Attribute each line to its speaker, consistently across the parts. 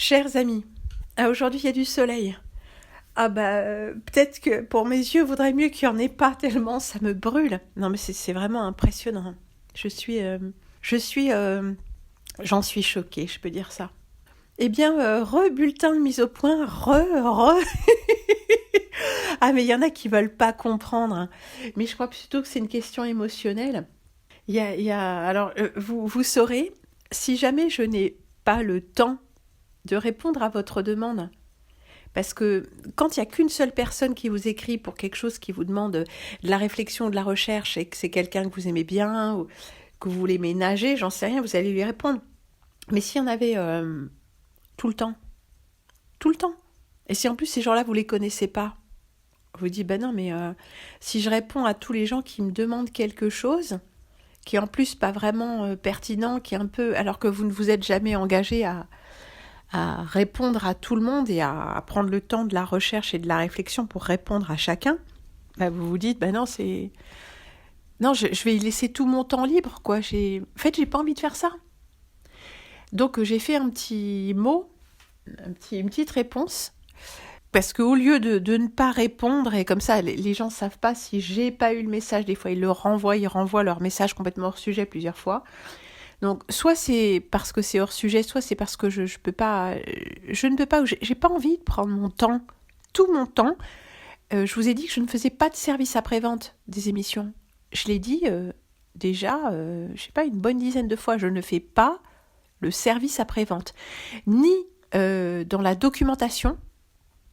Speaker 1: Chers amis, aujourd'hui il y a du soleil. Peut-être que pour mes yeux, il vaudrait mieux qu'il n'y en ait pas tellement ça me brûle. Non mais c'est vraiment impressionnant. Je suis, euh, je suis, euh, J'en suis choquée, je peux dire ça. Eh bien, bulletin de mise au point, re. Ah mais il y en a qui veulent pas comprendre, hein. Mais je crois plutôt que c'est une question émotionnelle. Alors, vous saurez, si jamais je n'ai pas le temps de répondre à votre demande. Parce que quand il n'y a qu'une seule personne qui vous écrit pour quelque chose qui vous demande de la réflexion, de la recherche, et que c'est quelqu'un que vous aimez bien, ou que vous voulez ménager, j'en sais rien, vous allez lui répondre. Mais s'il y en avait tout le temps, et si en plus ces gens-là, vous ne les connaissez pas, vous dites, ben non, mais si je réponds à tous les gens qui me demandent quelque chose, qui est en plus pas vraiment pertinent, qui est un peu, alors que vous ne vous êtes jamais engagé à répondre à tout le monde et à prendre le temps de la recherche et de la réflexion pour répondre à chacun, bah vous vous dites, bah non, non, je vais y laisser tout mon temps libre, quoi. En fait, j'ai pas envie de faire ça. Donc, j'ai fait un petit mot, une petite réponse, parce qu'au lieu de ne pas répondre, et comme ça, les gens savent pas si j'ai pas eu le message, des fois, ils renvoient leur message complètement hors sujet plusieurs fois. Donc, soit c'est parce que c'est hors sujet, soit c'est parce que je ne peux pas, ou j'ai pas envie de prendre mon temps, tout mon temps. Je vous ai dit que je ne faisais pas de service après-vente des émissions. Je l'ai dit déjà, je sais pas, une bonne dizaine de fois, je ne fais pas le service après-vente. Ni dans la documentation,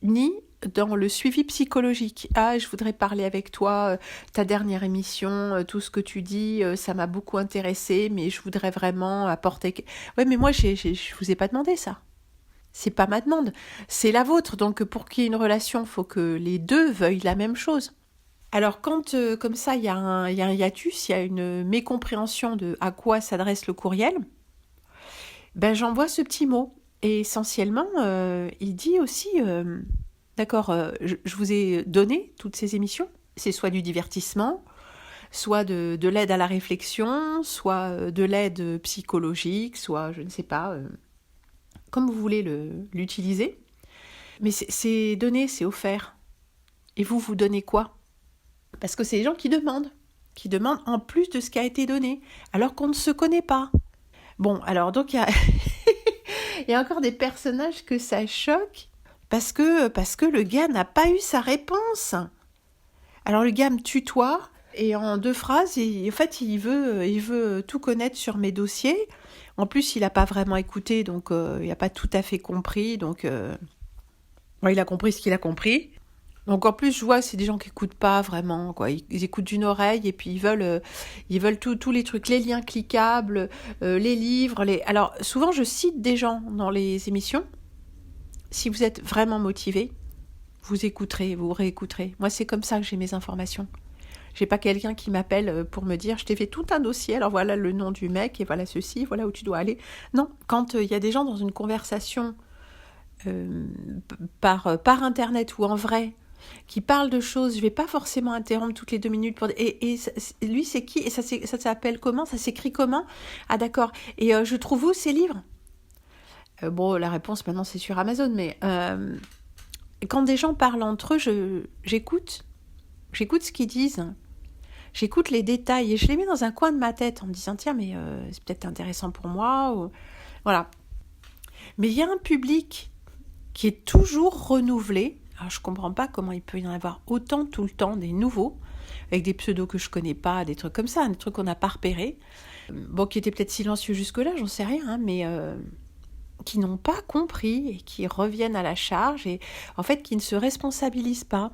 Speaker 1: ni dans le suivi psychologique. Ah, je voudrais parler avec toi, ta dernière émission, tout ce que tu dis, ça m'a beaucoup intéressé, mais je voudrais vraiment apporter... Ouais, mais moi, je vous ai pas demandé ça. C'est pas ma demande, c'est la vôtre. Donc, pour qu'il y ait une relation, il faut que les deux veuillent la même chose. Alors, quand, comme ça, il y a un hiatus, il y a une mécompréhension de à quoi s'adresse le courriel, ben, j'envoie ce petit mot. Et essentiellement, il dit aussi... D'accord, je vous ai donné toutes ces émissions. C'est soit du divertissement, soit de l'aide à la réflexion, soit de l'aide psychologique, soit, je ne sais pas, comme vous voulez l'utiliser. Mais c'est donné, c'est offert. Et vous donnez quoi? Parce que c'est les gens qui demandent en plus de ce qui a été donné, alors qu'on ne se connaît pas. Bon, alors donc il y a encore des personnages que ça choque, parce que le gars n'a pas eu sa réponse. Alors le gars me tutoie et en 2 phrases, en fait, il veut tout connaître sur mes dossiers. En plus, il n'a pas vraiment écouté, donc il n'a pas tout à fait compris. Donc, ouais, il a compris ce qu'il a compris. Donc en plus, je vois, c'est des gens qui n'écoutent pas vraiment, quoi. Ils écoutent d'une oreille et puis ils veulent tous les trucs, les liens cliquables, les livres. Alors souvent, je cite des gens dans les émissions. Si vous êtes vraiment motivé, vous écouterez, vous réécouterez. Moi, c'est comme ça que j'ai mes informations. J'ai pas quelqu'un qui m'appelle pour me dire je t'ai fait tout un dossier, alors voilà le nom du mec et voilà ceci, voilà où tu dois aller. Non, quand il y a des gens dans une conversation par internet ou en vrai qui parlent de choses, je vais pas forcément interrompre toutes les 2 minutes pour et lui c'est qui et ça s'appelle comment, ça s'écrit comment? Ah d'accord. Et je trouve où ces livres? Bon, la réponse maintenant c'est sur Amazon, mais quand des gens parlent entre eux, j'écoute ce qu'ils disent. J'écoute les détails et je les mets dans un coin de ma tête en me disant tiens mais c'est peut-être intéressant pour moi ou... voilà. Mais il y a un public qui est toujours renouvelé. Alors je comprends pas comment il peut y en avoir autant tout le temps des nouveaux avec des pseudos que je connais pas, des trucs comme ça, des trucs qu'on n'a pas repérés. Bon, qui étaient peut-être silencieux jusque-là, j'en sais rien, hein, mais qui n'ont pas compris et qui reviennent à la charge et en fait qui ne se responsabilisent pas.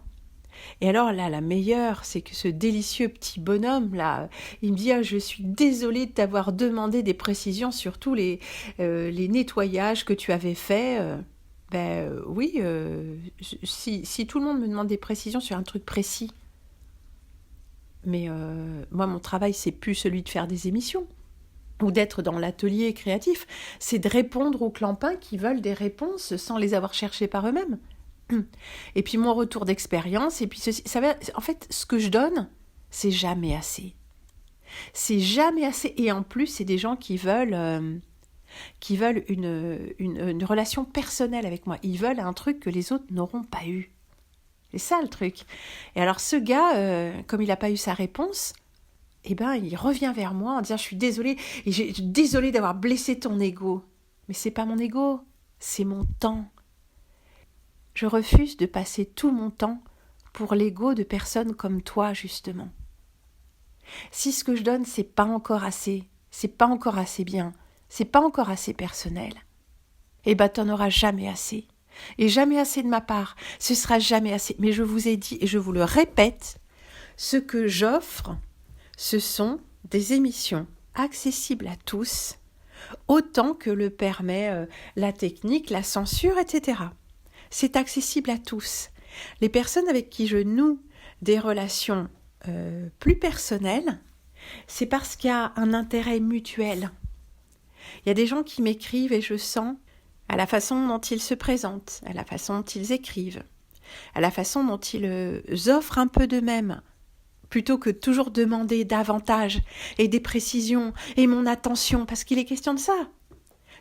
Speaker 1: Et alors là, la meilleure, c'est que ce délicieux petit bonhomme, là, il me dit « Ah, je suis désolée de t'avoir demandé des précisions sur tous les nettoyages que tu avais faits. Oui, si tout le monde me demande des précisions sur un truc précis, mais moi, mon travail, c'est plus celui de faire des émissions ou d'être dans l'atelier créatif, c'est de répondre aux clampins qui veulent des réponses sans les avoir cherchées par eux-mêmes. Et puis mon retour d'expérience, et puis en fait, ce que je donne, c'est jamais assez. C'est jamais assez. Et en plus, c'est des gens qui veulent qui veulent une relation personnelle avec moi. Ils veulent un truc que les autres n'auront pas eu. C'est ça le truc. Et alors ce gars, comme il n'a pas eu sa réponse, eh ben, il revient vers moi en disant « Je suis désolée, et désolée d'avoir blessé ton ego. » Mais c'est pas mon ego, c'est mon temps. Je refuse de passer tout mon temps pour l'ego de personnes comme toi, justement. Si ce que je donne, c'est pas encore assez bien, c'est pas encore assez personnel, eh ben, t'en auras jamais assez. Et jamais assez de ma part, ce sera jamais assez. Mais je vous ai dit, et je vous le répète, ce que j'offre, ce sont des émissions accessibles à tous, autant que le permet la technique, la censure, etc. C'est accessible à tous. Les personnes avec qui je noue des relations plus personnelles, c'est parce qu'il y a un intérêt mutuel. Il y a des gens qui m'écrivent et je sens à la façon dont ils se présentent, à la façon dont ils écrivent, à la façon dont ils offrent un peu d'eux-mêmes, plutôt que toujours demander davantage et des précisions et mon attention, parce qu'il est question de ça.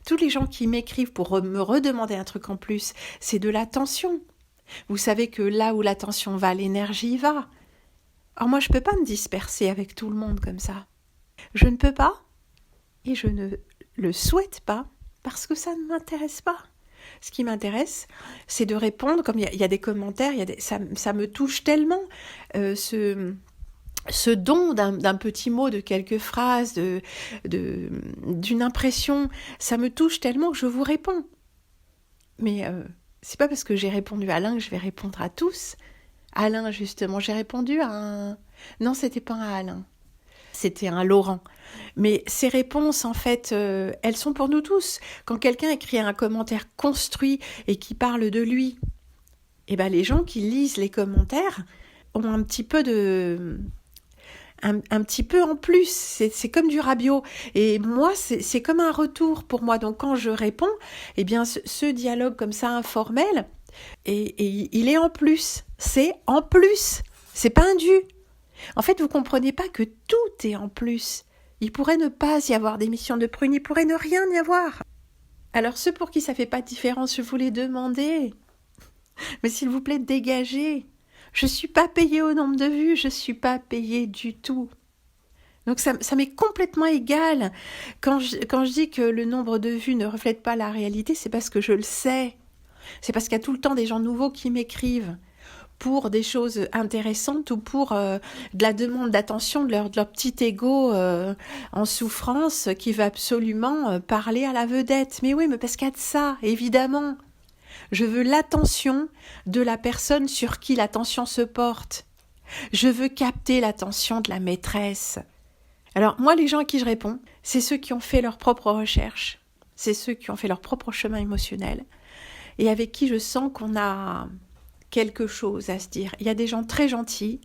Speaker 1: Tous les gens qui m'écrivent pour me redemander un truc en plus, c'est de l'attention. Vous savez que là où l'attention va, l'énergie va. Or moi, je ne peux pas me disperser avec tout le monde comme ça. Je ne peux pas, et je ne le souhaite pas, parce que ça ne m'intéresse pas. Ce qui m'intéresse, c'est de répondre, comme il y a des commentaires, ça me touche tellement, ce don d'un petit mot, de quelques phrases, d'une impression, ça me touche tellement que je vous réponds. Mais c'est pas parce que j'ai répondu à Alain que je vais répondre à tous. Alain, justement, j'ai répondu à un... Non, c'était pas un Alain. C'était un Laurent. Mais ces réponses, en fait, elles sont pour nous tous. Quand quelqu'un écrit un commentaire construit et qui parle de lui, eh ben, les gens qui lisent les commentaires ont un petit peu un petit peu en plus, c'est comme du rabiot. Et moi, c'est comme un retour pour moi. Donc quand je réponds, eh bien ce dialogue comme ça informel, et il est en plus. C'est en plus. C'est pas un dû. En fait, vous comprenez pas que tout est en plus. Il pourrait ne pas y avoir d'émission de prune, il pourrait ne rien y avoir. Alors ceux pour qui ça fait pas de différence, je vous l'ai demandé. Mais s'il vous plaît, dégagez. Je suis pas payée au nombre de vues, je suis pas payée du tout. Donc ça m'est complètement égal. Quand je dis que le nombre de vues ne reflète pas la réalité, c'est parce que je le sais. C'est parce qu'il y a tout le temps des gens nouveaux qui m'écrivent pour des choses intéressantes ou pour de la demande d'attention de leur petit ego en souffrance qui veut absolument parler à la vedette. Mais oui, mais parce qu'il y a de ça, évidemment. Je veux l'attention de la personne sur qui l'attention se porte. Je veux capter l'attention de la maîtresse. Alors moi, les gens à qui je réponds, c'est ceux qui ont fait leur propre recherche. C'est ceux qui ont fait leur propre chemin émotionnel et avec qui je sens qu'on a quelque chose à se dire. Il y a des gens très gentils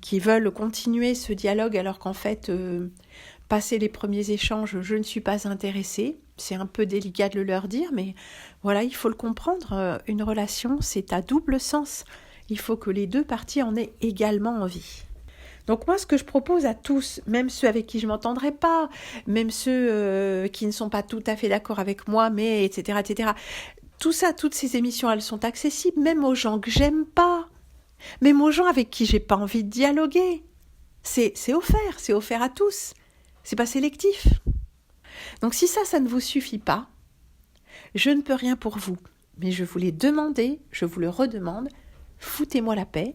Speaker 1: qui veulent continuer ce dialogue alors qu'en fait, passer les premiers échanges, je ne suis pas intéressée. C'est un peu délicat de le leur dire, mais voilà, il faut le comprendre. Une relation, c'est à double sens. Il faut que les deux parties en aient également envie. Donc moi, ce que je propose à tous, même ceux avec qui je ne m'entendrai pas, même ceux qui ne sont pas tout à fait d'accord avec moi, mais etc., etc., tout ça, toutes ces émissions, elles sont accessibles, même aux gens que j'aime pas, même aux gens avec qui j'ai pas envie de dialoguer. C'est offert à tous. C'est pas sélectif. Donc si ça ne vous suffit pas, je ne peux rien pour vous. Mais je vous l'ai demandé, je vous le redemande, foutez-moi la paix,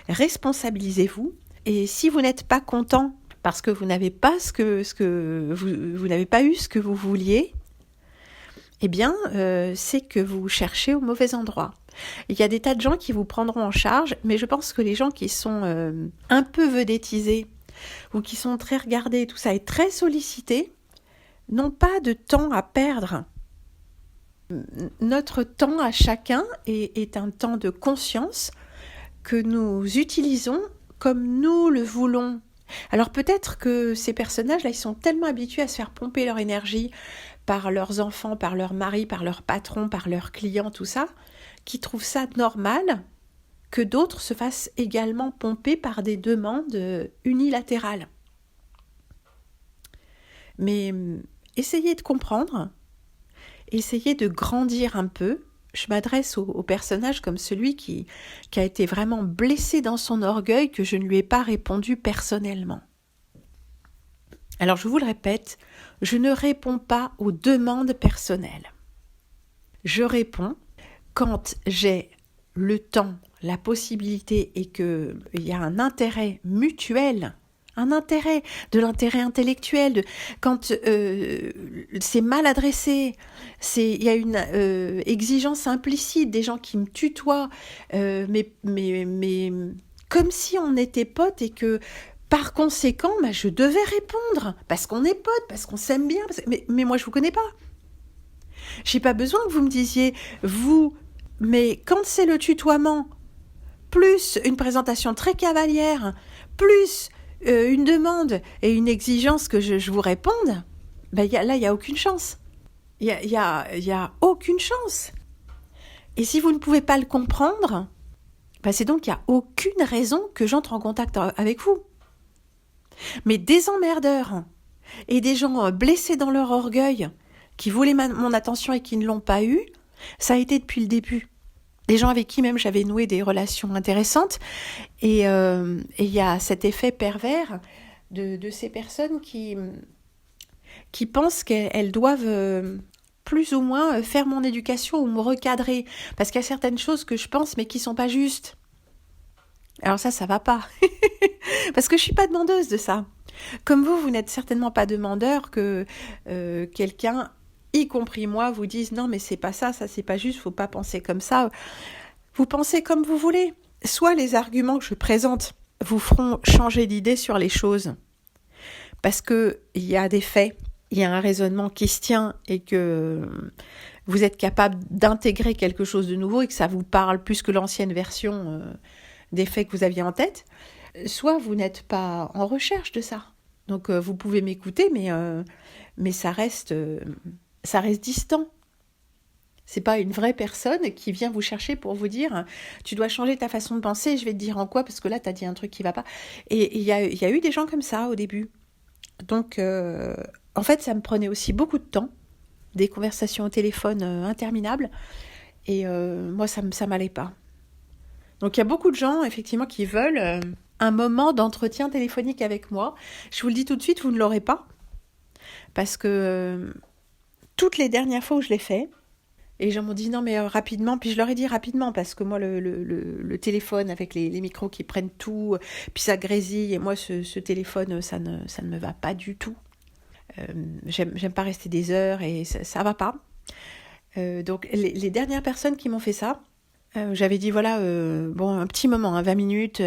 Speaker 1: responsabilisez-vous. Et si vous n'êtes pas content parce que vous n'avez pas vous n'avez pas eu ce que vous vouliez, eh bien, c'est que vous cherchez au mauvais endroit. Il y a des tas de gens qui vous prendront en charge, mais je pense que les gens qui sont un peu vedettisés ou qui sont très regardés, tout ça, et très sollicités, n'ont pas de temps à perdre. Notre temps à chacun est un temps de conscience que nous utilisons comme nous le voulons. Alors peut-être que ces personnages-là, ils sont tellement habitués à se faire pomper leur énergie par leurs enfants, par leur mari, par leur patron, par leurs clients, tout ça, qu'ils trouvent ça normal que d'autres se fassent également pomper par des demandes unilatérales. Mais essayez de comprendre essayez de grandir un peu. Je m'adresse au personnage comme celui qui a été vraiment blessé dans son orgueil, que je ne lui ai pas répondu personnellement. Alors je vous le répète, je ne réponds pas aux demandes personnelles. Je réponds quand j'ai le temps, la possibilité et qu'il y a un intérêt mutuel, de l'intérêt intellectuel, quand c'est mal adressé, il y a une exigence implicite, des gens qui me tutoient, mais comme si on était potes et que par conséquent, je devais répondre, parce qu'on est potes, parce qu'on s'aime bien, mais moi je vous connais pas. J'ai pas besoin que vous me disiez vous, mais quand c'est le tutoiement, plus une présentation très cavalière, plus une demande et une exigence que je vous réponde, là il y a aucune chance. Il y a aucune chance. Et si vous ne pouvez pas le comprendre, c'est donc qu'il y a aucune raison que j'entre en contact avec vous. Mais des emmerdeurs et des gens blessés dans leur orgueil, qui voulaient mon attention et qui ne l'ont pas eu, ça a été depuis le début. Des gens avec qui même j'avais noué des relations intéressantes, et il y a cet effet pervers de ces personnes qui pensent qu'elles doivent plus ou moins faire mon éducation ou me recadrer, parce qu'il y a certaines choses que je pense mais qui sont pas justes. Alors ça va pas, parce que je suis pas demandeuse de ça. Comme vous n'êtes certainement pas demandeur que quelqu'un, y compris moi, vous dise non mais c'est pas ça c'est pas juste, faut pas penser comme ça. Vous pensez comme vous voulez. Soit les arguments que je présente vous feront changer d'idée sur les choses, parce que il y a des faits, il y a un raisonnement qui se tient et que vous êtes capable d'intégrer quelque chose de nouveau et que ça vous parle plus que l'ancienne version des faits que vous aviez en tête. Soit vous n'êtes pas en recherche de ça. Donc vous pouvez m'écouter, mais ça reste distant. C'est pas une vraie personne qui vient vous chercher pour vous dire tu dois changer ta façon de penser, je vais te dire en quoi, parce que là tu as dit un truc qui va pas. Et il y a eu des gens comme ça au début. Donc en fait ça me prenait aussi beaucoup de temps, des conversations au téléphone interminables, et moi ça m'allait pas. Donc il y a beaucoup de gens effectivement qui veulent un moment d'entretien téléphonique avec moi. Je vous le dis tout de suite, vous ne l'aurez pas, parce que toutes les dernières fois où je l'ai fait, et les gens m'ont dit non mais rapidement, puis je leur ai dit rapidement, parce que moi le téléphone avec les micros qui prennent tout, puis ça grésille, et moi ce téléphone ça ne me va pas du tout. J'aime pas rester des heures et ça va pas. Donc les dernières personnes qui m'ont fait ça, j'avais dit voilà, un petit moment, 20 minutes,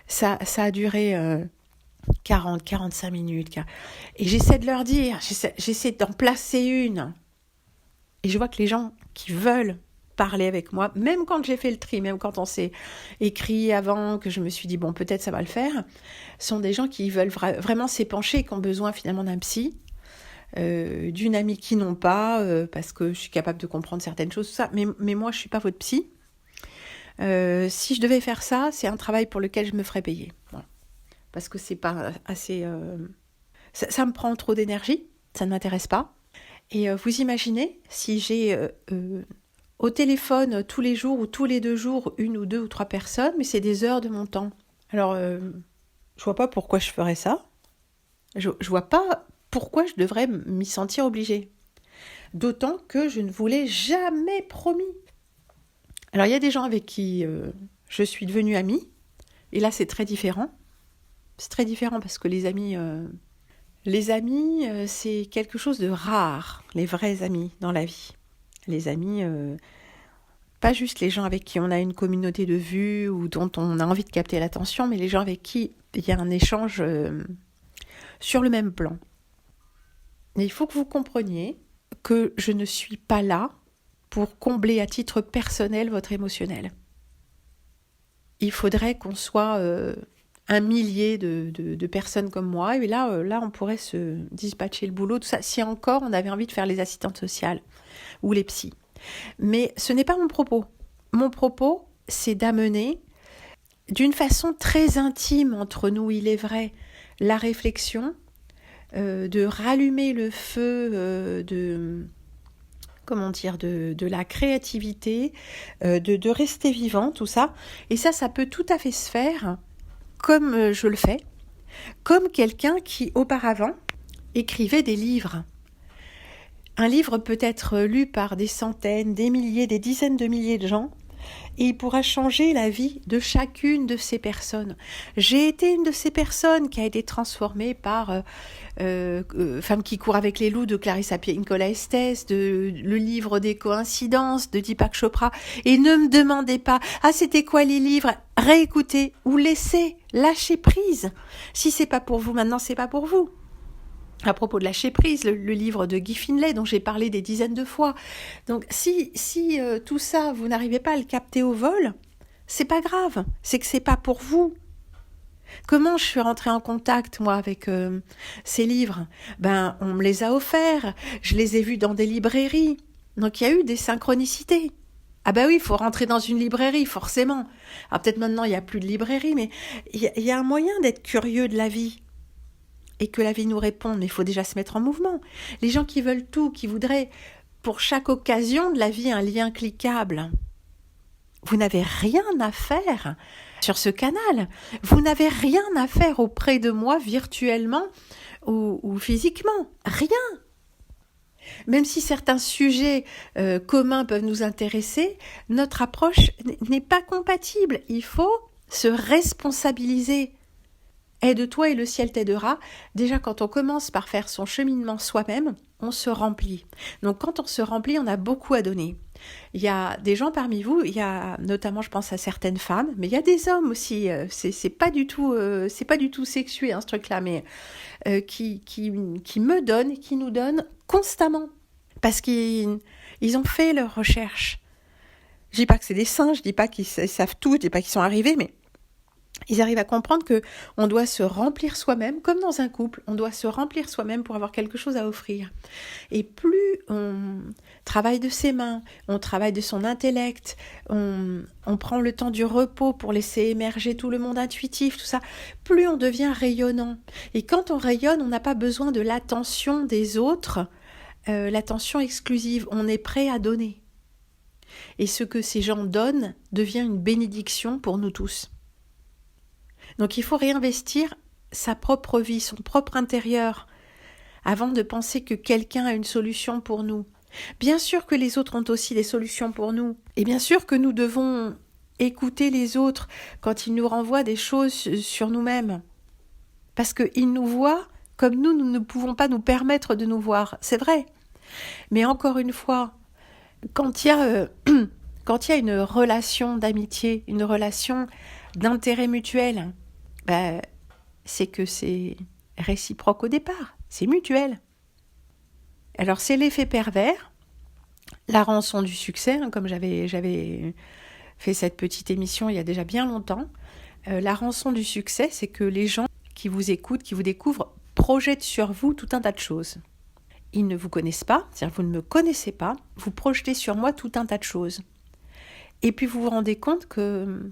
Speaker 1: ça a duré 40-45 minutes. Et j'essaie de leur dire, j'essaie d'en placer une. Et je vois que les gens qui veulent parler avec moi, même quand j'ai fait le tri, même quand on s'est écrit avant, que je me suis dit bon peut-être ça va le faire, sont des gens qui veulent vraiment s'épancher, qui ont besoin finalement d'un psy, d'une amie qui n'ont pas, parce que je suis capable de comprendre certaines choses, tout ça, mais moi je suis pas votre psy. Si je devais faire ça, c'est un travail pour lequel je me ferais payer. Voilà. Parce que c'est pas assez... Ça me prend trop d'énergie, ça ne m'intéresse pas. Et vous imaginez, si j'ai au téléphone tous les jours ou tous les 2 jours, 1 ou 2 ou 3 personnes, mais c'est des heures de mon temps. Alors, je vois pas pourquoi je ferais ça. Je vois pas pourquoi je devrais m'y sentir obligée. D'autant que je ne vous l'ai jamais promis. Alors, il y a des gens avec qui je suis devenue amie, et là, c'est très différent. C'est très différent parce que les amis, c'est quelque chose de rare, les vrais amis dans la vie. Les amis, pas juste les gens avec qui on a une communauté de vues ou dont on a envie de capter l'attention, mais les gens avec qui il y a un échange sur le même plan. Mais il faut que vous compreniez que je ne suis pas là pour combler à titre personnel votre émotionnel. Il faudrait qu'on soit 1 millier de personnes comme moi, et là on pourrait se dispatcher le boulot, tout ça, si encore on avait envie de faire les assistantes sociales ou les psys. Mais ce n'est pas mon propos. Mon propos, c'est d'amener d'une façon très intime entre nous, il est vrai, la réflexion, de rallumer le feu de la créativité, de rester vivant, tout ça. Et ça peut tout à fait se faire comme je le fais, comme quelqu'un qui auparavant écrivait des livres. Un livre peut être lu par des centaines, des milliers, des dizaines de milliers de gens, et il pourra changer la vie de chacune de ces personnes. J'ai été une de ces personnes qui a été transformée par Femme qui court avec les loups de Clarissa Pinkola Estés, le livre des coïncidences de Deepak Chopra. Et ne me demandez pas, c'était quoi les livres? Réécoutez ou laissez, lâchez prise. Si c'est pas pour vous maintenant, c'est pas pour vous. À propos de lâcher prise, le livre de Guy Finlay dont j'ai parlé des dizaines de fois. Donc si tout ça, vous n'arrivez pas à le capter au vol, c'est pas grave, c'est que c'est pas pour vous. Comment je suis rentrée en contact, moi, avec ces livres? On me les a offerts, je les ai vus dans des librairies. Donc il y a eu des synchronicités. Ah oui, il faut rentrer dans une librairie, forcément. Alors peut-être maintenant, il n'y a plus de librairie, mais il y a un moyen d'être curieux de la vie. Et que la vie nous réponde, mais il faut déjà se mettre en mouvement. Les gens qui veulent tout, qui voudraient pour chaque occasion de la vie un lien cliquable, vous n'avez rien à faire sur ce canal. Vous n'avez rien à faire auprès de moi virtuellement ou physiquement. Rien. Même si certains sujets communs peuvent nous intéresser, notre approche n'est pas compatible. Il faut se responsabiliser. Aide-toi et le ciel t'aidera. Déjà, quand on commence par faire son cheminement soi-même, on se remplit. Donc, quand on se remplit, on a beaucoup à donner. Il y a des gens parmi vous, il y a notamment, je pense à certaines femmes, mais il y a des hommes aussi. C'est pas du tout sexué, ce truc-là, mais qui me donnent, qui nous donnent constamment, parce qu'ils ont fait leurs recherches. Je dis pas que c'est des saints, je dis pas qu'ils savent tout, je dis pas qu'ils sont arrivés, mais ils arrivent à comprendre que on doit se remplir soi-même, comme dans un couple, on doit se remplir soi-même pour avoir quelque chose à offrir. Et plus on travaille de ses mains, on travaille de son intellect, on prend le temps du repos pour laisser émerger tout le monde intuitif, tout ça, plus on devient rayonnant. Et quand on rayonne, on n'a pas besoin de l'attention des autres, l'attention exclusive, on est prêt à donner. Et ce que ces gens donnent devient une bénédiction pour nous tous. Donc il faut réinvestir sa propre vie, son propre intérieur, avant de penser que quelqu'un a une solution pour nous. Bien sûr que les autres ont aussi des solutions pour nous. Et bien sûr que nous devons écouter les autres quand ils nous renvoient des choses sur nous-mêmes. Parce qu'ils nous voient comme nous ne pouvons pas nous permettre de nous voir. C'est vrai. Mais encore une fois, quand il y a une relation d'amitié, une relation d'intérêt mutuel, c'est que c'est réciproque au départ, c'est mutuel. Alors c'est l'effet pervers, la rançon du succès, comme j'avais fait cette petite émission il y a déjà bien longtemps. La rançon du succès, c'est que les gens qui vous écoutent, qui vous découvrent, projettent sur vous tout un tas de choses. Ils ne vous connaissent pas, c'est-à-dire vous ne me connaissez pas, vous projetez sur moi tout un tas de choses. Et puis vous vous rendez compte que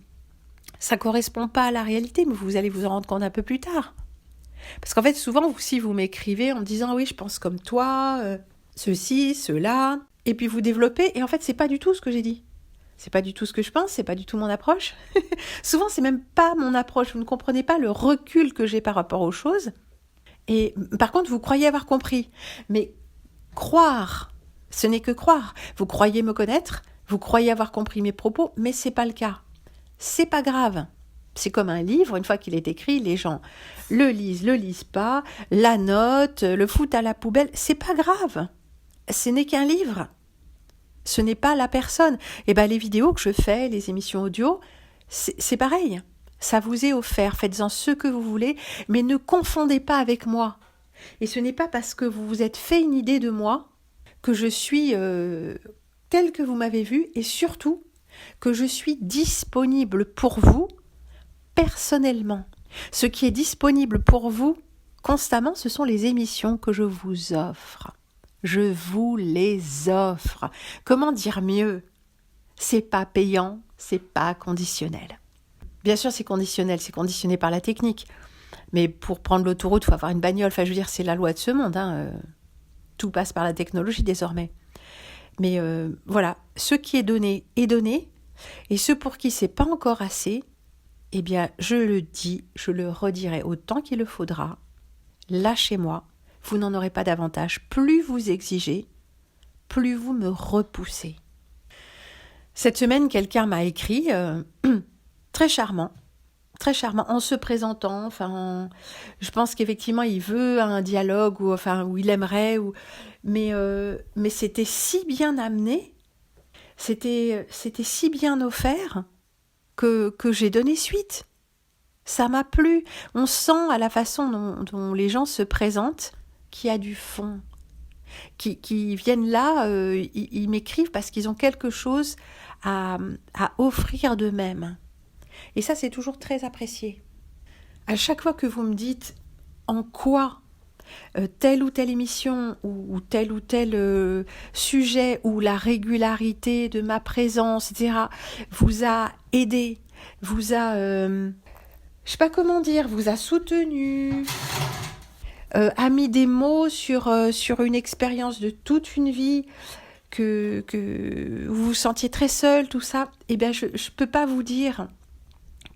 Speaker 1: ça ne correspond pas à la réalité, mais vous allez vous en rendre compte un peu plus tard. Parce qu'en fait, souvent, si vous m'écrivez en me disant « oui, je pense comme toi, ceci, cela », et puis vous développez, et en fait, c'est pas du tout ce que j'ai dit. C'est pas du tout ce que je pense, c'est pas du tout mon approche. Souvent, c'est même pas mon approche, vous ne comprenez pas le recul que j'ai par rapport aux choses. Et par contre, vous croyez avoir compris. Mais croire, ce n'est que croire. Vous croyez me connaître, vous croyez avoir compris mes propos, mais c'est pas le cas. C'est pas grave. C'est comme un livre, une fois qu'il est écrit, les gens le lisent pas, la notent, le foutent à la poubelle, c'est pas grave. Ce n'est qu'un livre. Ce n'est pas la personne. Et les vidéos que je fais, les émissions audio, c'est pareil. Ça vous est offert, faites-en ce que vous voulez, mais ne confondez pas avec moi. Et ce n'est pas parce que vous vous êtes fait une idée de moi que je suis telle que vous m'avez vue, et surtout que je suis disponible pour vous personnellement. Ce qui est disponible pour vous constamment, ce sont les émissions que je vous offre. Je vous les offre. Comment dire mieux? C'est pas payant, c'est pas conditionnel. Bien sûr, c'est conditionnel, c'est conditionné par la technique. Mais pour prendre l'autoroute, il faut avoir une bagnole. Enfin, je veux dire, c'est la loi de ce monde. Tout passe par la technologie désormais. Mais voilà, ce qui est donné, et ce pour qui c'est pas encore assez, eh bien, je le dis, je le redirai autant qu'il le faudra. Lâchez-moi, vous n'en aurez pas davantage. Plus vous exigez, plus vous me repoussez. Cette semaine, quelqu'un m'a écrit, très charmant, en se présentant. Enfin, je pense qu'effectivement, il veut un dialogue où il aimerait, mais c'était si bien amené, c'était si bien offert que j'ai donné suite. Ça m'a plu. On sent à la façon dont les gens se présentent qu'il y a du fond. Qui viennent là, ils m'écrivent parce qu'ils ont quelque chose à offrir d'eux-mêmes. Et ça, c'est toujours très apprécié. À chaque fois que vous me dites en quoi telle ou telle émission ou tel sujet ou la régularité de ma présence, etc., vous a aidé, vous a, je sais pas comment dire, vous a soutenu, a mis des mots sur une expérience de toute une vie, que vous vous sentiez très seul, tout ça, eh bien, je peux pas vous dire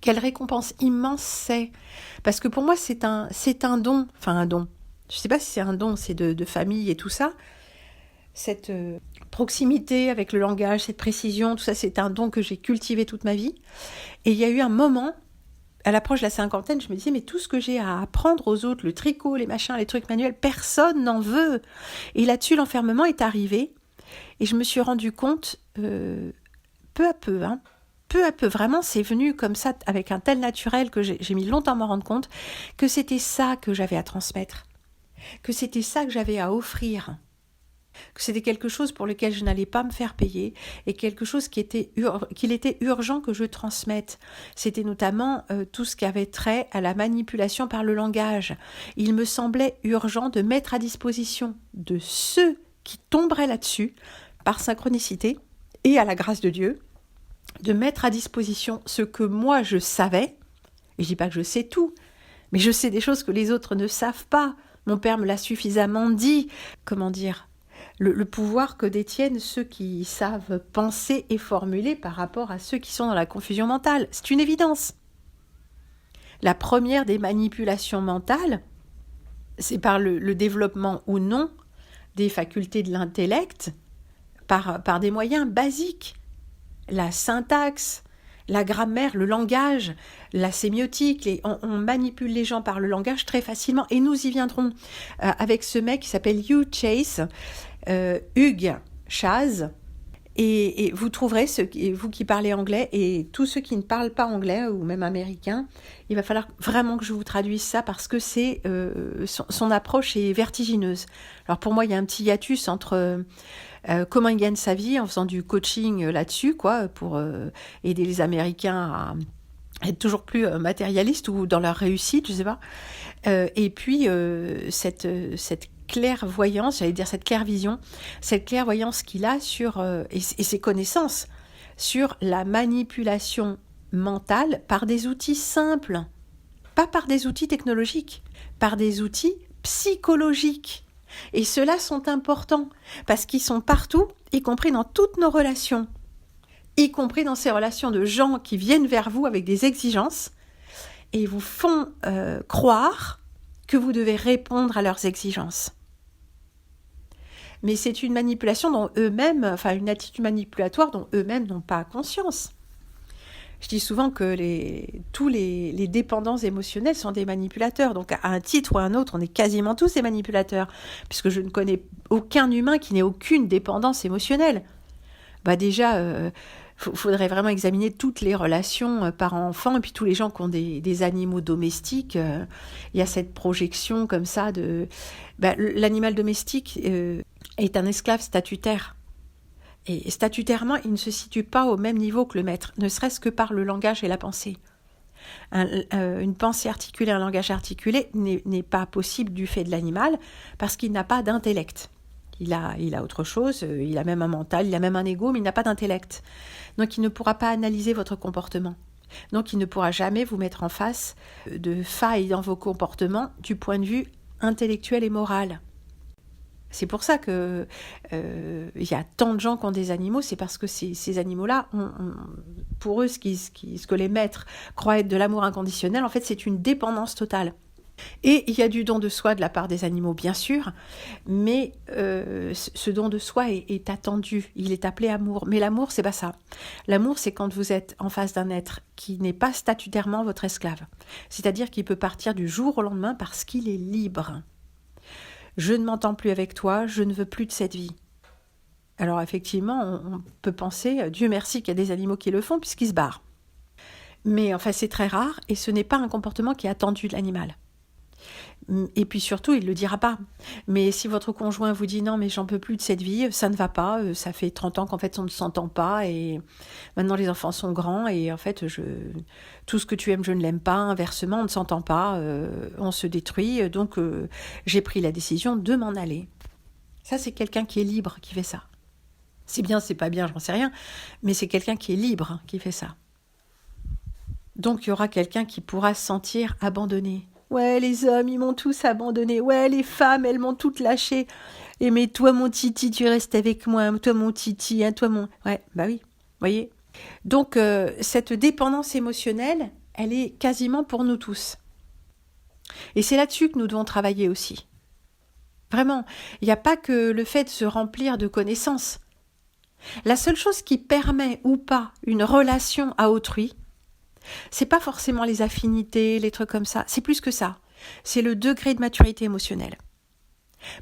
Speaker 1: quelle récompense immense c'est. Parce que pour moi, c'est un don, enfin un don. Je sais pas si c'est un don, c'est de famille et tout ça. Cette proximité avec le langage, cette précision, tout ça, c'est un don que j'ai cultivé toute ma vie. Et il y a eu un moment, à l'approche de la cinquantaine, je me disais, mais tout ce que j'ai à apprendre aux autres, le tricot, les machins, les trucs manuels, personne n'en veut. Et là-dessus, l'enfermement est arrivé. Et je me suis rendu compte, peu à peu, vraiment, c'est venu comme ça, avec un tel naturel que j'ai mis longtemps à m'en rendre compte, que c'était ça que j'avais à transmettre, que c'était ça que j'avais à offrir, que c'était quelque chose pour lequel je n'allais pas me faire payer et quelque chose qu'il était urgent que je transmette. C'était notamment tout ce qui avait trait à la manipulation par le langage. Il me semblait urgent de mettre à disposition de ceux qui tomberaient là-dessus, par synchronicité et à la grâce de Dieu, de mettre à disposition ce que moi je savais. Et je dis pas que je sais tout, mais je sais des choses que les autres ne savent pas. Mon père me l'a suffisamment dit. Comment dire ? Le pouvoir que détiennent ceux qui savent penser et formuler par rapport à ceux qui sont dans la confusion mentale. C'est une évidence. La première des manipulations mentales, c'est par le développement ou non des facultés de l'intellect, par des moyens basiques. La syntaxe, la grammaire, le langage, la sémiotique, on manipule les gens par le langage très facilement. Et nous y viendrons avec ce mec qui s'appelle Hugh Chase, Hugues Chase. Et vous trouverez, vous qui parlez anglais, et tous ceux qui ne parlent pas anglais, ou même américain, il va falloir vraiment que je vous traduise ça, parce que son approche est vertigineuse. Alors pour moi, il y a un petit hiatus entre comment il gagne sa vie en faisant du coaching là-dessus, quoi, pour aider les Américains à être toujours plus matérialistes ou dans leur réussite, je sais pas. Et puis cette clairvoyance, j'allais dire cette clairvision, cette clairvoyance qu'il a sur et ses connaissances sur la manipulation mentale par des outils simples, pas par des outils technologiques, par des outils psychologiques. Et ceux-là sont importants parce qu'ils sont partout, y compris dans toutes nos relations, y compris dans ces relations de gens qui viennent vers vous avec des exigences et vous font croire que vous devez répondre à leurs exigences. Mais c'est une manipulation dont eux-mêmes, enfin une attitude manipulatoire dont eux-mêmes n'ont pas conscience. Je dis souvent que tous les dépendants émotionnels sont des manipulateurs. Donc à un titre ou à un autre, on est quasiment tous des manipulateurs, puisque je ne connais aucun humain qui n'ait aucune dépendance émotionnelle. Bah déjà, faudrait vraiment examiner toutes les relations parents-enfants, et puis tous les gens qui ont des animaux domestiques. Il y a cette projection comme ça de... l'animal domestique est un esclave statutaire. Et statutairement, il ne se situe pas au même niveau que le maître, ne serait-ce que par le langage et la pensée. Une pensée articulée, un langage articulé n'est pas possible du fait de l'animal, parce qu'il n'a pas d'intellect. Il a autre chose, il a même un mental, il a même un ego, mais il n'a pas d'intellect. Donc il ne pourra pas analyser votre comportement. Donc il ne pourra jamais vous mettre en face de failles dans vos comportements du point de vue intellectuel et moral. C'est pour ça que y a tant de gens qui ont des animaux, c'est parce que ces animaux-là, pour eux, ce que les maîtres croient être de l'amour inconditionnel, en fait, c'est une dépendance totale. Et il y a du don de soi de la part des animaux, bien sûr, mais ce don de soi est attendu, il est appelé amour. Mais l'amour, c'est pas ça. L'amour, c'est quand vous êtes en face d'un être qui n'est pas statutairement votre esclave. C'est-à-dire qu'il peut partir du jour au lendemain parce qu'il est libre. Je ne m'entends plus avec toi, je ne veux plus de cette vie. Alors effectivement, on peut penser, Dieu merci qu'il y a des animaux qui le font puisqu'ils se barrent. Mais enfin, c'est très rare et ce n'est pas un comportement qui est attendu de l'animal. Et puis surtout, il ne le dira pas. Mais si votre conjoint vous dit non, mais j'en peux plus de cette vie, ça ne va pas, ça fait 30 ans qu'en fait on ne s'entend pas et maintenant les enfants sont grands et en fait tout ce que tu aimes, je ne l'aime pas, inversement, on ne s'entend pas, on se détruit, donc j'ai pris la décision de m'en aller. Ça, c'est quelqu'un qui est libre qui fait ça. C'est bien, c'est pas bien, j'en sais rien, mais c'est quelqu'un qui est libre qui fait ça. Donc il y aura quelqu'un qui pourra se sentir abandonné. Ouais, les hommes, ils m'ont tous abandonné. Ouais, les femmes, elles m'ont toutes lâché. Et mais toi, mon titi, tu restes avec moi. Toi, mon titi, hein, toi, mon... Ouais, bah oui, voyez. Donc, cette dépendance émotionnelle, elle est quasiment pour nous tous. Et c'est là-dessus que nous devons travailler aussi. Vraiment, il n'y a pas que le fait de se remplir de connaissances. La seule chose qui permet ou pas une relation à autrui, c'est pas forcément les affinités, les trucs comme ça, c'est plus que ça. C'est le degré de maturité émotionnelle.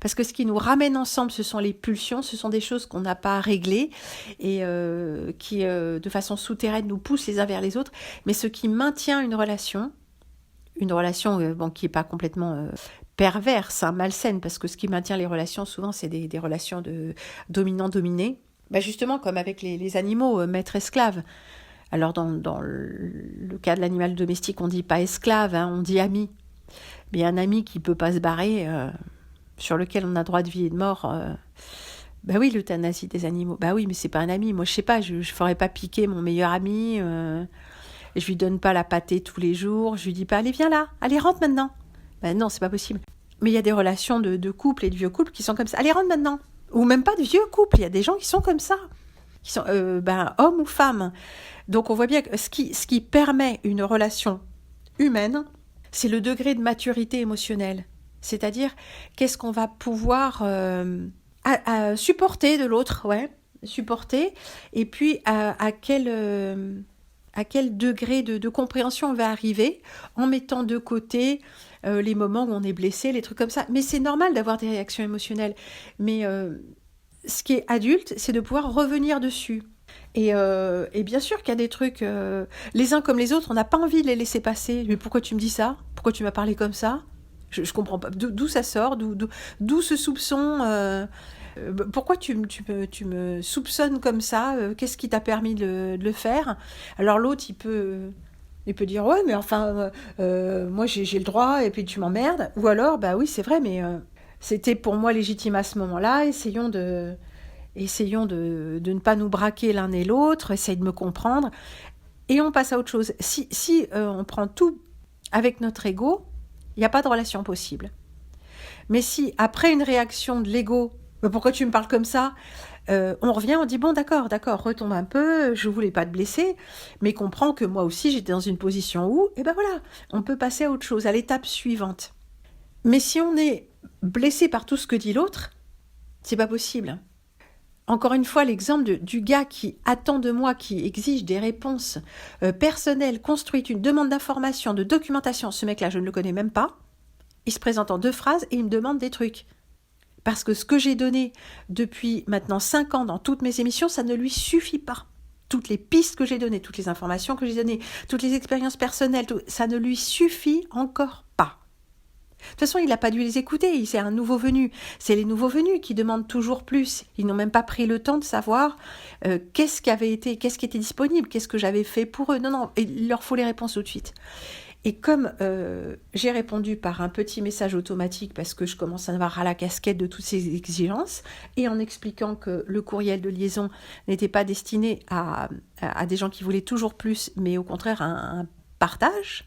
Speaker 1: Parce que ce qui nous ramène ensemble, ce sont les pulsions, ce sont des choses qu'on n'a pas réglées et qui, de façon souterraine, nous poussent les uns vers les autres. Mais ce qui maintient une relation qui n'est pas complètement perverse, malsaine, parce que ce qui maintient les relations, souvent, c'est des relations de dominant-dominé. Bah justement, comme avec les animaux, maître-esclave. Alors, dans le cas de l'animal domestique, on ne dit pas esclave, hein, on dit ami. Mais un ami qui ne peut pas se barrer, sur lequel on a droit de vie et de mort, bah oui, l'euthanasie des animaux. Bah oui, mais c'est pas un ami. Moi, je sais pas, je ferais pas piquer mon meilleur ami. Je lui donne pas la pâtée tous les jours. Je lui dis pas, allez, viens là, allez, rentre maintenant. Bah non, c'est pas possible. Mais il y a des relations de couple et de vieux couples qui sont comme ça. Allez, rentre maintenant. Ou même pas de vieux couples. Il y a des gens qui sont comme ça. Qui sont hommes ou femmes. Donc on voit bien que ce qui permet une relation humaine, c'est le degré de maturité émotionnelle. C'est-à-dire, qu'est-ce qu'on va pouvoir supporter de l'autre, supporter, et puis à quel degré de compréhension on va arriver en mettant de côté les moments où on est blessé, les trucs comme ça. Mais c'est normal d'avoir des réactions émotionnelles. Mais ce qui est adulte, c'est de pouvoir revenir dessus. Et bien sûr qu'il y a des trucs, les uns comme les autres, on n'a pas envie de les laisser passer. Mais pourquoi tu me dis ça ? Pourquoi tu m'as parlé comme ça ? Je comprends pas. D'où ça sort ? D'où ce soupçon ? Pourquoi tu me soupçonnes comme ça ? Qu'est-ce qui t'a permis de le faire ? Alors l'autre, il peut dire ouais, mais enfin, moi j'ai le droit et puis tu m'emmerdes. Ou alors, bah oui, c'est vrai, mais c'était pour moi légitime à ce moment-là. Essayons de ne pas nous braquer l'un et l'autre, essaye de me comprendre, et on passe à autre chose. Si on prend tout avec notre ego, il n'y a pas de relation possible. Mais si, après une réaction de l'ego, pourquoi tu me parles comme ça ? On revient, on dit bon d'accord, retombe un peu, je voulais pas te blesser, mais comprends que moi aussi j'étais dans une position où, et ben voilà, on peut passer à autre chose, à l'étape suivante. Mais si on est blessé par tout ce que dit l'autre, c'est pas possible. Encore une fois, l'exemple du gars qui attend de moi, qui exige des réponses personnelles, construites, une demande d'information, de documentation. Ce mec-là, je ne le connais même pas. Il se présente en 2 phrases et il me demande des trucs. Parce que ce que j'ai donné depuis maintenant 5 ans dans toutes mes émissions, ça ne lui suffit pas. Toutes les pistes que j'ai données, toutes les informations que j'ai données, toutes les expériences personnelles, ça ne lui suffit encore pas. De toute façon, il n'a pas dû les écouter, c'est un nouveau venu. C'est les nouveaux venus qui demandent toujours plus. Ils n'ont même pas pris le temps de savoir qu'est-ce qui était disponible, qu'est-ce que j'avais fait pour eux. Non, il leur faut les réponses tout de suite. Et comme j'ai répondu par un petit message automatique parce que je commence à avoir à la casquette de toutes ces exigences, et en expliquant que le courriel de liaison n'était pas destiné à des gens qui voulaient toujours plus, mais au contraire à un partage,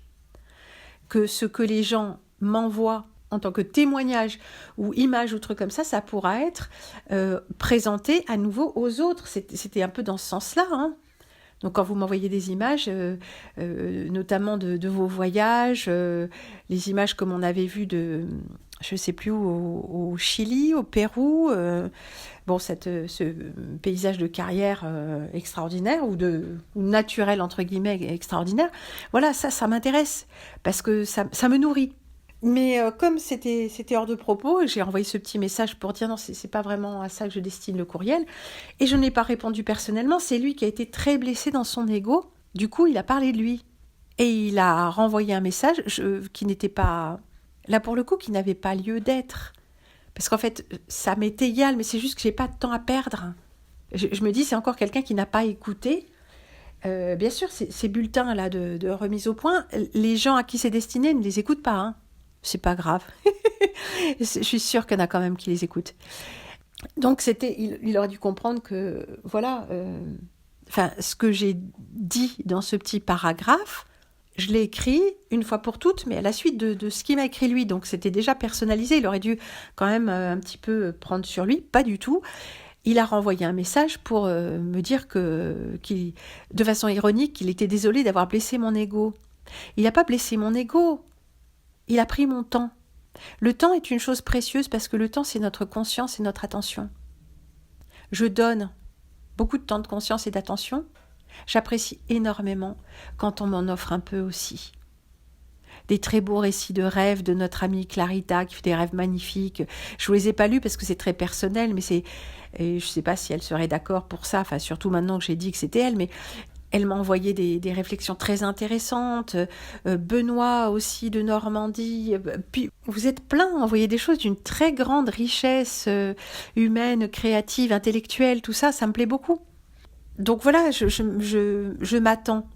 Speaker 1: que ce que les gens m'envoient en tant que témoignage ou image ou truc comme ça pourra être présenté à nouveau aux autres. C'était un peu dans ce sens-là, hein. Donc quand vous m'envoyez des images, notamment de vos voyages, les images comme on avait vu de, je ne sais plus où, au Chili, au Pérou, ce paysage de carrière extraordinaire ou naturel entre guillemets extraordinaire, voilà, ça m'intéresse parce que ça me nourrit. Mais comme c'était hors de propos, j'ai envoyé ce petit message pour dire non, c'est pas vraiment à ça que je destine le courriel. Et je n'ai pas répondu personnellement. C'est lui qui a été très blessé dans son ego. Du coup, il a parlé de lui. Et il a renvoyé un message qui n'était pas, là pour le coup, qui n'avait pas lieu d'être. Parce qu'en fait, ça m'est égal, mais c'est juste que j'ai pas de temps à perdre. Je me dis, c'est encore quelqu'un qui n'a pas écouté. Bien sûr, ces bulletins-là de remise au point, les gens à qui c'est destiné ne les écoutent pas, hein. C'est pas grave. Je suis sûre qu'il y en a quand même qui les écoutent. Donc il aurait dû comprendre que, voilà, ce que j'ai dit dans ce petit paragraphe, je l'ai écrit une fois pour toutes, mais à la suite de ce qu'il m'a écrit lui. Donc c'était déjà personnalisé. Il aurait dû quand même un petit peu prendre sur lui. Pas du tout. Il a renvoyé un message pour me dire de façon ironique, qu'il était désolé d'avoir blessé mon ego. Il n'a pas blessé mon ego. Il a pris mon temps. Le temps est une chose précieuse parce que le temps, c'est notre conscience et notre attention. Je donne beaucoup de temps de conscience et d'attention. J'apprécie énormément quand on m'en offre un peu aussi. Des très beaux récits de rêves de notre amie Clarita qui fait des rêves magnifiques. Je ne vous les ai pas lus parce que c'est très personnel, mais je ne sais pas si elle serait d'accord pour ça, enfin surtout maintenant que j'ai dit que c'était elle, mais elle m'a envoyé des réflexions très intéressantes. Benoît aussi de Normandie. Puis vous êtes plein à envoyer des choses d'une très grande richesse humaine, créative, intellectuelle. Tout ça, ça me plaît beaucoup. Donc voilà, je m'attends.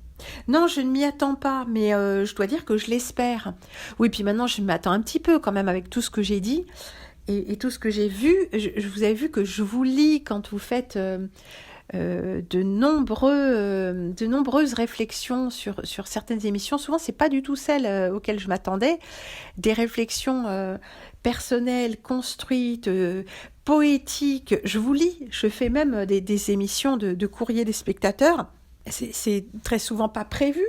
Speaker 1: Non, je ne m'y attends pas, mais je dois dire que je l'espère. Oui, puis maintenant, je m'attends un petit peu quand même avec tout ce que j'ai dit et tout ce que j'ai vu. Vous avez vu que je vous lis quand vous faites... de nombreuses réflexions sur certaines émissions. Souvent, c'est pas du tout celles auxquelles je m'attendais. Des réflexions personnelles, construites, poétiques. Je vous lis. Je fais même des émissions de courrier des spectateurs. C'est très souvent pas prévu,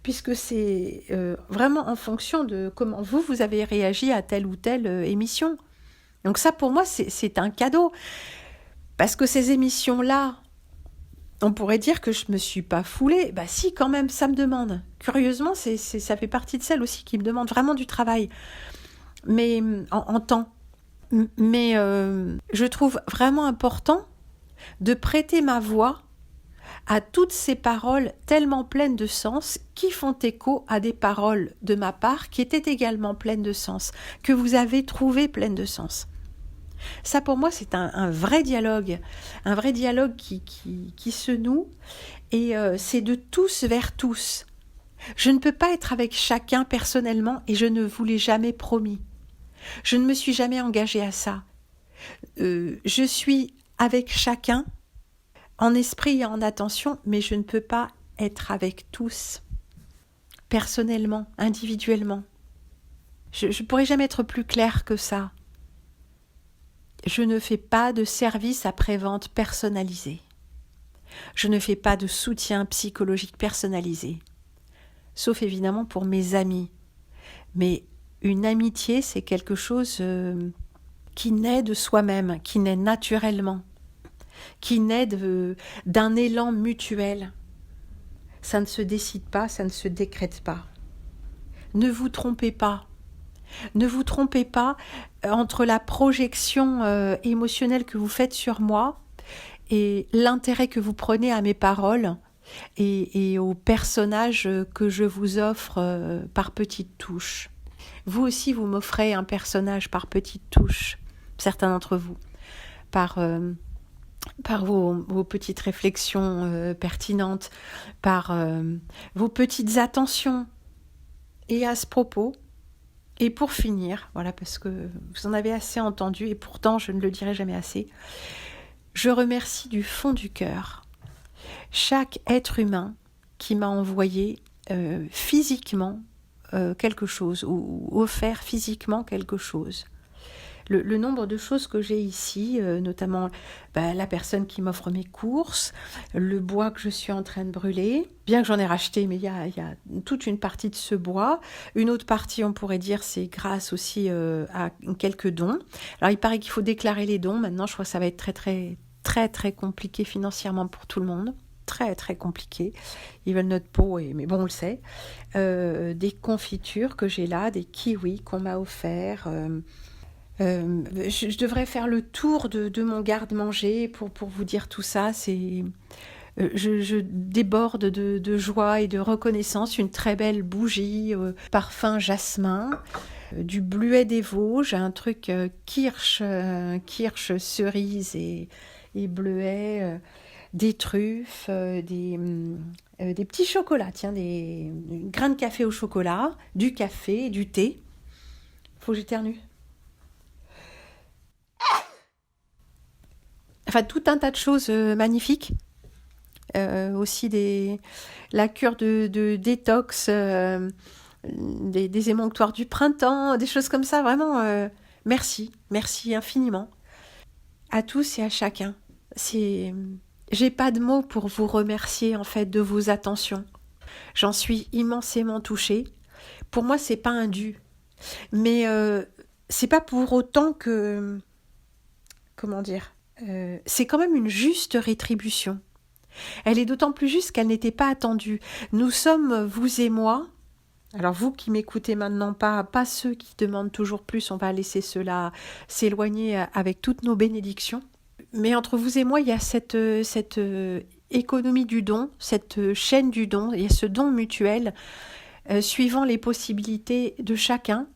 Speaker 1: puisque c'est vraiment en fonction de comment vous avez réagi à telle ou telle émission. Donc ça, pour moi, c'est un cadeau. Parce que ces émissions-là, on pourrait dire que je me suis pas foulée. Bah si, quand même, ça me demande. Curieusement, ça fait partie de celles aussi qui me demandent vraiment du travail. Mais en temps. Mais je trouve vraiment important de prêter ma voix à toutes ces paroles tellement pleines de sens qui font écho à des paroles de ma part qui étaient également pleines de sens, que vous avez trouvées pleines de sens. Ça, pour moi, c'est un vrai dialogue qui se noue, et c'est de tous vers tous. Je ne peux pas être avec chacun personnellement, et je ne vous l'ai jamais promis. Je ne me suis jamais engagée à ça. Je suis avec chacun, en esprit et en attention, mais je ne peux pas être avec tous, personnellement, individuellement. Je ne pourrais jamais être plus claire que ça. Je ne fais pas de service après-vente personnalisé. Je ne fais pas de soutien psychologique personnalisé. Sauf évidemment pour mes amis. Mais une amitié, c'est quelque chose qui naît de soi-même, qui naît naturellement, qui naît d'un élan mutuel. Ça ne se décide pas, ça ne se décrète pas. Ne vous trompez pas. Ne vous trompez pas entre la projection émotionnelle que vous faites sur moi et l'intérêt que vous prenez à mes paroles et aux personnages que je vous offre par petites touches. Vous aussi, vous m'offrez un personnage par petites touches, certains d'entre vous, par vos petites réflexions pertinentes, par vos petites attentions. Et à ce propos, et pour finir, voilà, parce que vous en avez assez entendu, et pourtant je ne le dirai jamais assez, je remercie du fond du cœur chaque être humain qui m'a envoyé physiquement quelque chose ou offert physiquement quelque chose. Le nombre de choses que j'ai ici, notamment la personne qui m'offre mes courses, le bois que je suis en train de brûler, bien que j'en ai racheté, mais il y a toute une partie de ce bois. Une autre partie, on pourrait dire, c'est grâce aussi à quelques dons. Alors, il paraît qu'il faut déclarer les dons. Maintenant, je crois que ça va être très, très, très, très compliqué financièrement pour tout le monde. Très, très compliqué. Ils veulent notre peau, mais bon, on le sait. Des confitures que j'ai là, des kiwis qu'on m'a offerts. Je devrais faire le tour de mon garde-manger pour vous dire tout ça. Je déborde de joie et de reconnaissance. Une très belle bougie, parfum jasmin, du bleuet des Vosges, un truc kirsch, cerise et bleuet, des truffes, des petits chocolats, tiens, des grains de café au chocolat, du café, du thé. Faut que j'éternue. Enfin, tout un tas de choses magnifiques. Aussi la cure de détox, des émonctoires du printemps, des choses comme ça. Vraiment, merci infiniment à tous et à chacun. J'ai pas de mots pour vous remercier en fait de vos attentions. J'en suis immensément touchée. Pour moi, c'est pas un dû, mais c'est pas pour autant que, comment dire, c'est quand même une juste rétribution. Elle est d'autant plus juste qu'elle n'était pas attendue. Nous sommes, vous et moi, alors vous qui m'écoutez maintenant, pas ceux qui demandent toujours plus, on va laisser cela s'éloigner avec toutes nos bénédictions. Mais entre vous et moi, il y a cette économie du don, cette chaîne du don, il y a ce don mutuel, suivant les possibilités de chacun.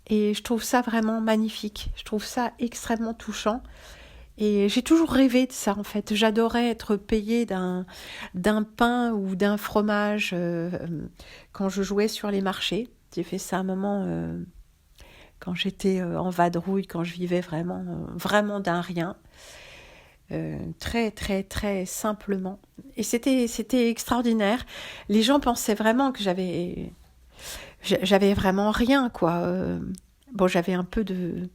Speaker 1: Et je trouve ça vraiment magnifique, je trouve ça extrêmement touchant. Et j'ai toujours rêvé de ça, en fait. J'adorais être payée d'un pain ou d'un fromage quand je jouais sur les marchés. J'ai fait ça un moment quand j'étais en vadrouille, quand je vivais vraiment d'un rien. Très, très, très simplement. Et c'était extraordinaire. Les gens pensaient vraiment que j'avais vraiment rien, quoi. Bon, j'avais un peu de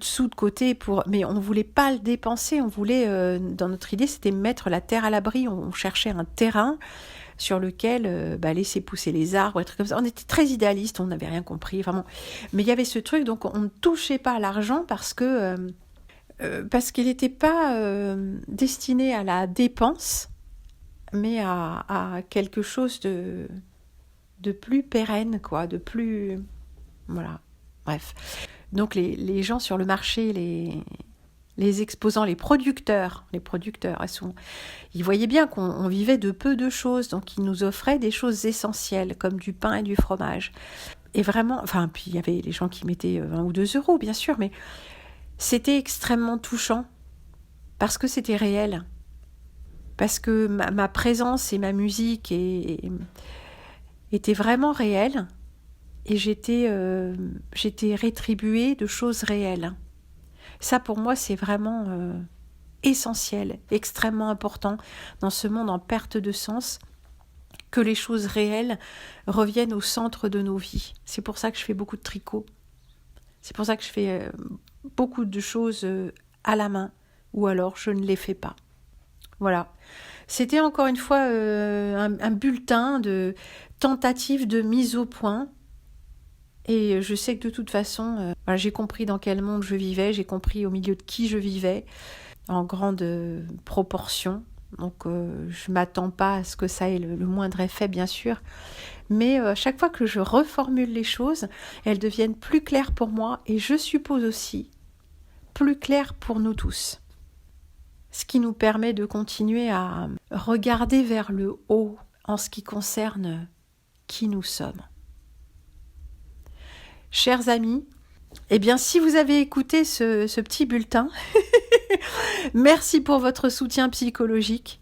Speaker 1: sous de côté, mais on ne voulait pas le dépenser, on voulait, dans notre idée, c'était mettre la terre à l'abri, on cherchait un terrain sur lequel laisser pousser les arbres, et trucs comme ça. On était très idéalistes, on n'avait rien compris, vraiment. Mais il y avait ce truc, donc on ne touchait pas à l'argent parce qu'il n'était pas destiné à la dépense, mais à quelque chose de plus pérenne, quoi, de plus... Voilà, bref. Donc les gens sur le marché, les exposants, les producteurs, ils voyaient bien qu'on vivait de peu de choses, donc ils nous offraient des choses essentielles, comme du pain et du fromage. Et vraiment, enfin, puis il y avait les gens qui mettaient 1 ou 2 euros, bien sûr, mais c'était extrêmement touchant, parce que c'était réel, parce que ma présence et ma musique étaient vraiment réelles. Et j'étais rétribuée de choses réelles. Ça, pour moi, c'est vraiment essentiel, extrêmement important dans ce monde en perte de sens, que les choses réelles reviennent au centre de nos vies. C'est pour ça que je fais beaucoup de tricot. C'est pour ça que je fais beaucoup de choses à la main, ou alors je ne les fais pas. Voilà. C'était encore une fois un bulletin de tentative de mise au point. Et je sais que de toute façon, j'ai compris dans quel monde je vivais, j'ai compris au milieu de qui je vivais, en grande proportion. Donc je ne m'attends pas à ce que ça ait le moindre effet, bien sûr. Mais chaque fois que je reformule les choses, elles deviennent plus claires pour moi et je suppose aussi plus claires pour nous tous. Ce qui nous permet de continuer à regarder vers le haut en ce qui concerne qui nous sommes. Chers amis, eh bien, si vous avez écouté ce petit bulletin, merci pour votre soutien psychologique.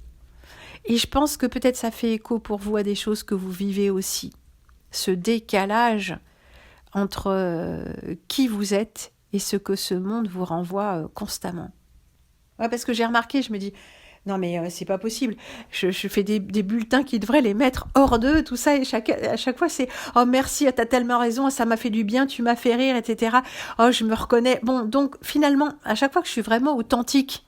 Speaker 1: Et je pense que peut-être ça fait écho pour vous à des choses que vous vivez aussi. Ce décalage entre qui vous êtes et ce que ce monde vous renvoie constamment. Ouais, parce que j'ai remarqué, je me dis, Non mais c'est pas possible. Je fais des bulletins qui devraient les mettre hors d'eux, tout ça, et à chaque fois c'est oh merci, t'as tellement raison, ça m'a fait du bien, tu m'as fait rire, etc. Oh je me reconnais. Bon donc finalement à chaque fois que je suis vraiment authentique,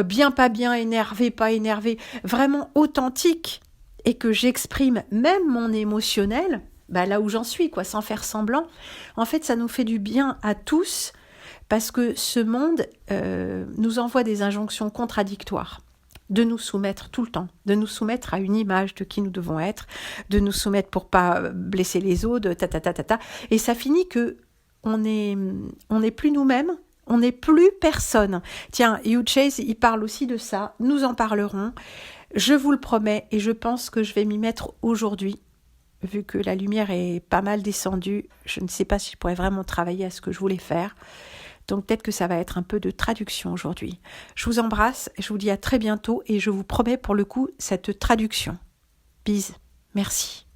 Speaker 1: bien pas bien, énervé pas énervé, vraiment authentique et que j'exprime même mon émotionnel, bah là où j'en suis quoi, sans faire semblant. En fait ça nous fait du bien à tous parce que ce monde nous envoie des injonctions contradictoires. De nous soumettre tout le temps, de nous soumettre à une image de qui nous devons être, de nous soumettre pour pas blesser les autres, et ça finit que on est plus nous-mêmes, on n'est plus personne. Tiens, Hugh Chase, il parle aussi de ça, nous en parlerons, je vous le promets, et je pense que je vais m'y mettre aujourd'hui, vu que la lumière est pas mal descendue, je ne sais pas si je pourrais vraiment travailler à ce que je voulais faire. Donc peut-être que ça va être un peu de traduction aujourd'hui. Je vous embrasse, je vous dis à très bientôt et je vous promets pour le coup cette traduction. Bise, merci.